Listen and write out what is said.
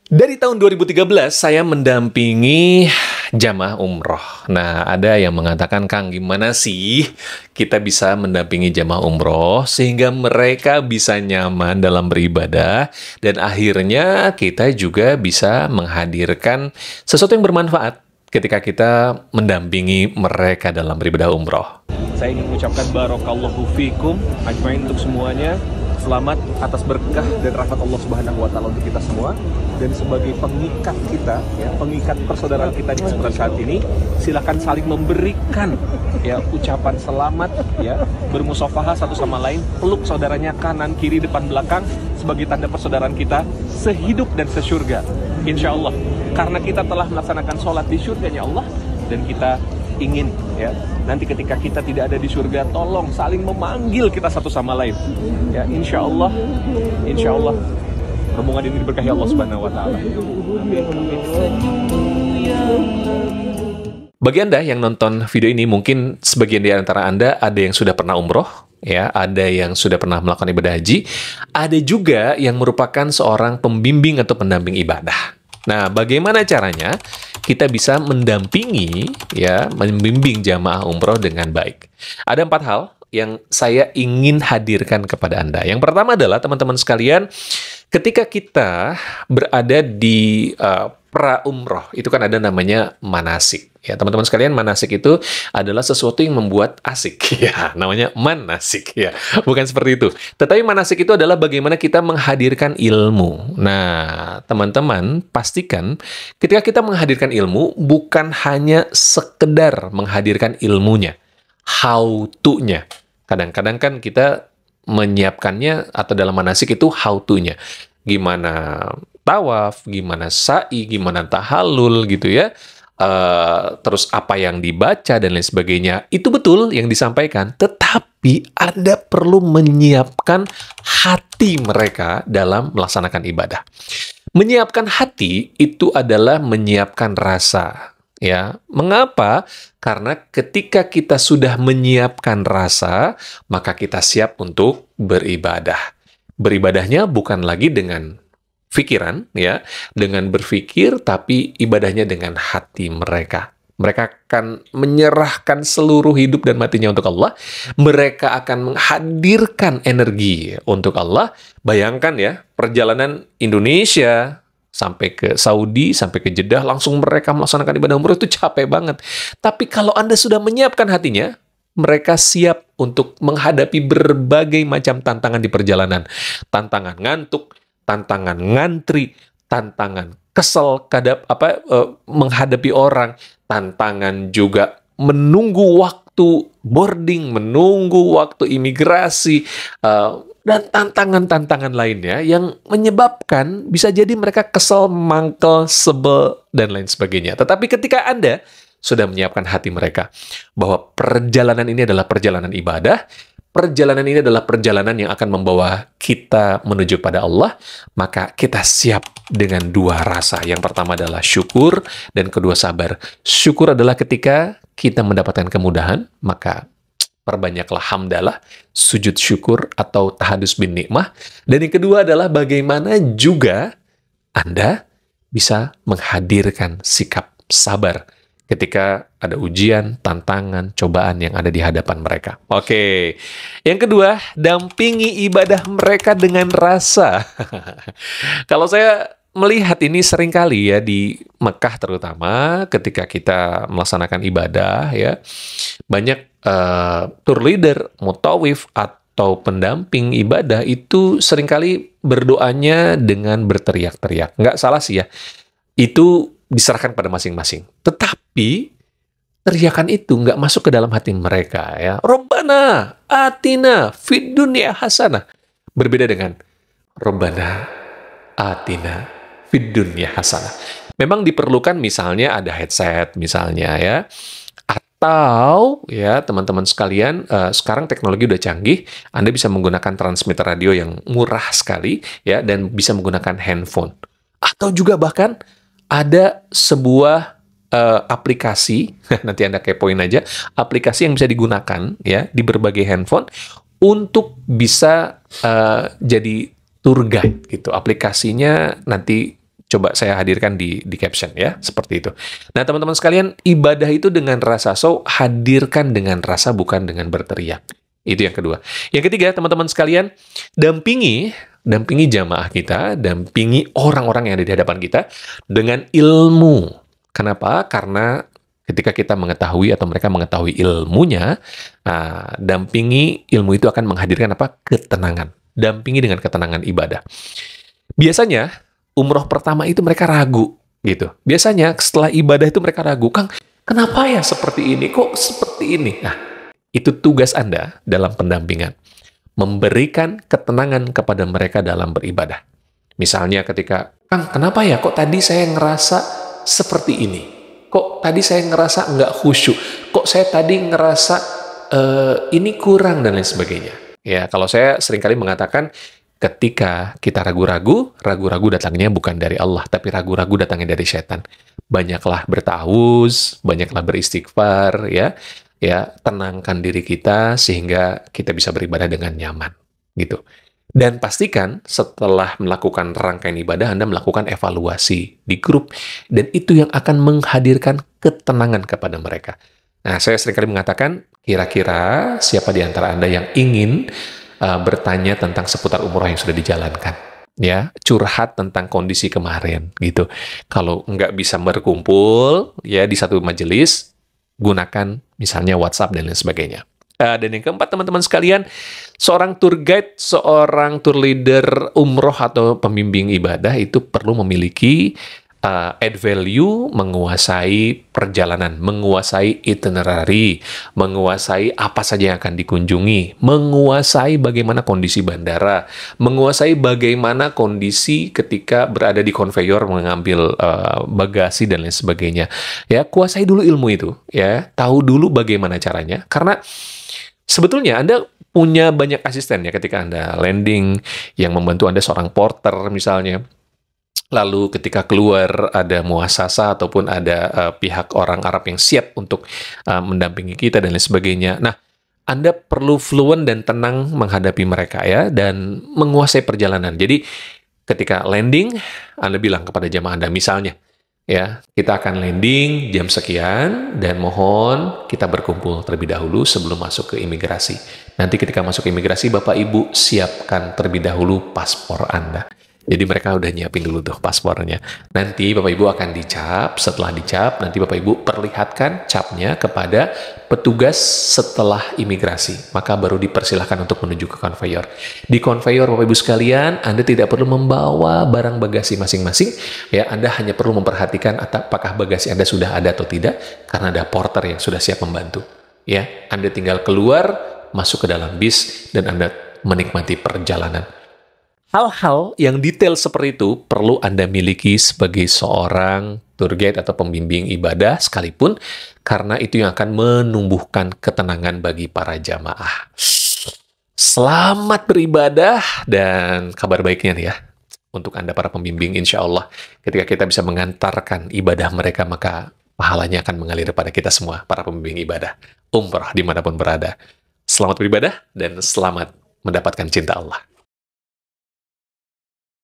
Dari tahun 2013 saya mendampingi jamaah umroh. Nah, ada yang mengatakan, Kang, gimana sih kita bisa mendampingi jamaah umroh sehingga mereka bisa nyaman dalam beribadah dan akhirnya kita juga bisa menghadirkan sesuatu yang bermanfaat ketika kita mendampingi mereka dalam beribadah umroh. Saya ingin mengucapkan barakallahu fikum ajmain untuk semuanya. Selamat atas berkah dan rahmat Allah Subhanahu wa taala untuk kita semua, dan sebagai pengikat kita ya, pengikat persaudaraan kita di kesempatan saat ini, silakan saling memberikan ya ucapan selamat ya, bermusafahah satu sama lain, peluk saudaranya kanan kiri depan belakang sebagai tanda persaudaraan kita sehidup dan sesurga insyaallah, karena kita telah melaksanakan sholat di surganya Allah, dan kita ingin ya nanti ketika kita tidak ada di surga, tolong saling memanggil kita satu sama lain ya, insya Allah rombongan ini diberkahi Allah Subhanahu wa taala. Bagi Anda yang nonton video ini, mungkin sebagian di antara Anda ada yang sudah pernah umroh, ya, ada yang sudah pernah melakukan ibadah haji, ada juga yang merupakan seorang pembimbing atau pendamping ibadah. Nah, bagaimana caranya kita bisa mendampingi, ya, membimbing jamaah umroh dengan baik? Ada 4 hal yang saya ingin hadirkan kepada Anda. Yang pertama adalah, teman-teman sekalian, ketika kita berada di pra-umroh, itu kan ada namanya manasik. Ya, teman-teman sekalian, manasik itu adalah sesuatu yang membuat asik. Ya, namanya manasik. Ya, bukan seperti itu. Tetapi manasik itu adalah bagaimana kita menghadirkan ilmu. Nah, teman-teman, pastikan ketika kita menghadirkan ilmu, bukan hanya sekedar menghadirkan ilmunya, how to-nya. Kadang-kadang kan kita menyiapkannya, atau dalam manasik itu how to-nya. Gimana tawaf, gimana sa'i, gimana tahallul gitu ya. Terus apa yang dibaca dan lain sebagainya. Itu betul yang disampaikan, tetapi Anda perlu menyiapkan hati mereka dalam melaksanakan ibadah. Menyiapkan hati itu adalah menyiapkan rasa. Ya, mengapa? Karena ketika kita sudah menyiapkan rasa, maka kita siap untuk beribadah. Beribadahnya bukan lagi dengan pikiran, ya, dengan berpikir, tapi ibadahnya dengan hati mereka. Mereka akan menyerahkan seluruh hidup dan matinya untuk Allah. Mereka akan menghadirkan energi untuk Allah. Bayangkan ya, perjalanan Indonesia sampai ke Saudi, sampai ke Jeddah, langsung mereka melaksanakan ibadah umroh, itu capek banget. Tapi kalau Anda sudah menyiapkan hatinya, mereka siap untuk menghadapi berbagai macam tantangan di perjalanan. Tantangan ngantuk, tantangan ngantri, tantangan kesel menghadapi orang, tantangan juga menunggu waktu boarding, menunggu waktu imigrasi, dan tantangan-tantangan lainnya yang menyebabkan bisa jadi mereka kesel, mangkel, sebel, dan lain sebagainya. Tetapi ketika Anda sudah menyiapkan hati mereka bahwa perjalanan ini adalah perjalanan ibadah, perjalanan ini adalah perjalanan yang akan membawa kita menuju pada Allah, maka kita siap dengan 2 rasa. Yang pertama adalah syukur, dan kedua sabar. Syukur adalah ketika kita mendapatkan kemudahan, maka perbanyaklah hamdalah, sujud syukur atau tahadus bin nikmah. Dan yang kedua adalah bagaimana juga Anda bisa menghadirkan sikap sabar ketika ada ujian, tantangan, cobaan yang ada di hadapan mereka. Oke. Yang kedua, dampingi ibadah mereka dengan rasa. Kalau saya melihat ini seringkali ya di Mekah terutama, ketika kita melaksanakan ibadah ya, banyak tour leader, mutawif, atau pendamping ibadah itu seringkali berdoanya dengan berteriak-teriak. Nggak salah sih ya. Itu diserahkan pada masing-masing. Tetapi teriakan itu nggak masuk ke dalam hati mereka ya. Rabbana atina fid dunya hasanah. Berbeda dengan Rabbana atina fid dunya hasanah. Memang diperlukan misalnya ada headset misalnya ya. Atau ya teman-teman sekalian, sekarang teknologi udah canggih, Anda bisa menggunakan transmitter radio yang murah sekali ya, dan bisa menggunakan handphone. Atau juga bahkan ada sebuah aplikasi, nanti Anda kepoin aja, aplikasi yang bisa digunakan ya di berbagai handphone untuk bisa jadi tour guide gitu. Aplikasinya nanti Coba saya hadirkan di caption ya, seperti itu. Nah, teman-teman sekalian, ibadah itu dengan rasa, so hadirkan dengan rasa, bukan dengan berteriak. Itu yang kedua. Yang ketiga, teman-teman sekalian, dampingi jamaah kita, dampingi orang-orang yang ada di hadapan kita dengan ilmu. Kenapa? Karena ketika kita mengetahui atau mereka mengetahui ilmunya, dampingi ilmu itu akan menghadirkan apa? Ketenangan. Dampingi dengan ketenangan ibadah. Biasanya, umroh pertama itu mereka ragu, gitu. Biasanya setelah ibadah itu mereka ragu, Kang, kenapa ya seperti ini? Kok seperti ini? Nah, itu tugas Anda dalam pendampingan. Memberikan ketenangan kepada mereka dalam beribadah. Misalnya ketika, Kang, kenapa ya kok tadi saya ngerasa seperti ini? Kok tadi saya ngerasa nggak khusyuk? Kok saya tadi ngerasa ini kurang dan lain sebagainya? Ya, kalau saya seringkali mengatakan, ketika kita ragu-ragu datangnya bukan dari Allah, tapi ragu-ragu datangnya dari setan. Banyaklah bertawuz, banyaklah beristighfar, ya, tenangkan diri kita sehingga kita bisa beribadah dengan nyaman, gitu. Dan pastikan setelah melakukan rangkaian ibadah, Anda melakukan evaluasi di grup, dan itu yang akan menghadirkan ketenangan kepada mereka. Nah, saya seringkali mengatakan, kira-kira siapa di antara Anda yang ingin bertanya tentang seputar umroh yang sudah dijalankan? Ya, curhat tentang kondisi kemarin, gitu. Kalau nggak bisa berkumpul, ya di satu majelis, gunakan misalnya WhatsApp dan lain sebagainya. Dan yang keempat, teman-teman sekalian, seorang tour guide, seorang tour leader umroh atau pembimbing ibadah itu perlu memiliki add value, menguasai perjalanan, menguasai itinerary, menguasai apa saja yang akan dikunjungi, menguasai bagaimana kondisi bandara, menguasai bagaimana kondisi ketika berada di konveyor mengambil bagasi dan lain sebagainya. Ya, kuasai dulu ilmu itu, ya, tahu dulu bagaimana caranya, karena sebetulnya Anda punya banyak asisten ya ketika Anda landing, yang membantu Anda seorang porter misalnya. Lalu ketika keluar ada muasasa ataupun ada pihak orang Arab yang siap untuk mendampingi kita dan lain sebagainya. Nah, Anda perlu fluent dan tenang menghadapi mereka ya, dan menguasai perjalanan. Jadi ketika landing, Anda bilang kepada jamaah Anda misalnya, ya, kita akan landing jam sekian dan mohon kita berkumpul terlebih dahulu sebelum masuk ke imigrasi. Nanti ketika masuk ke imigrasi, Bapak Ibu siapkan terlebih dahulu paspor Anda. Jadi mereka udah nyiapin dulu tuh paspornya. Nanti Bapak Ibu akan dicap, setelah dicap, nanti Bapak Ibu perlihatkan capnya kepada petugas setelah imigrasi. Maka baru dipersilahkan untuk menuju ke konveyor. Di konveyor Bapak Ibu sekalian, Anda tidak perlu membawa barang bagasi masing-masing. Ya, Anda hanya perlu memperhatikan apakah bagasi Anda sudah ada atau tidak, karena ada porter yang sudah siap membantu. Ya, Anda tinggal keluar, masuk ke dalam bis, dan Anda menikmati perjalanan. Hal-hal yang detail seperti itu perlu Anda miliki sebagai seorang tour guide atau pembimbing ibadah sekalipun, karena itu yang akan menumbuhkan ketenangan bagi para jamaah. Selamat beribadah, dan kabar baiknya nih ya, untuk Anda para pembimbing, insya Allah ketika kita bisa mengantarkan ibadah mereka, maka pahalanya akan mengalir pada kita semua, para pembimbing ibadah, umrah dimanapun berada. Selamat beribadah, dan selamat mendapatkan cinta Allah.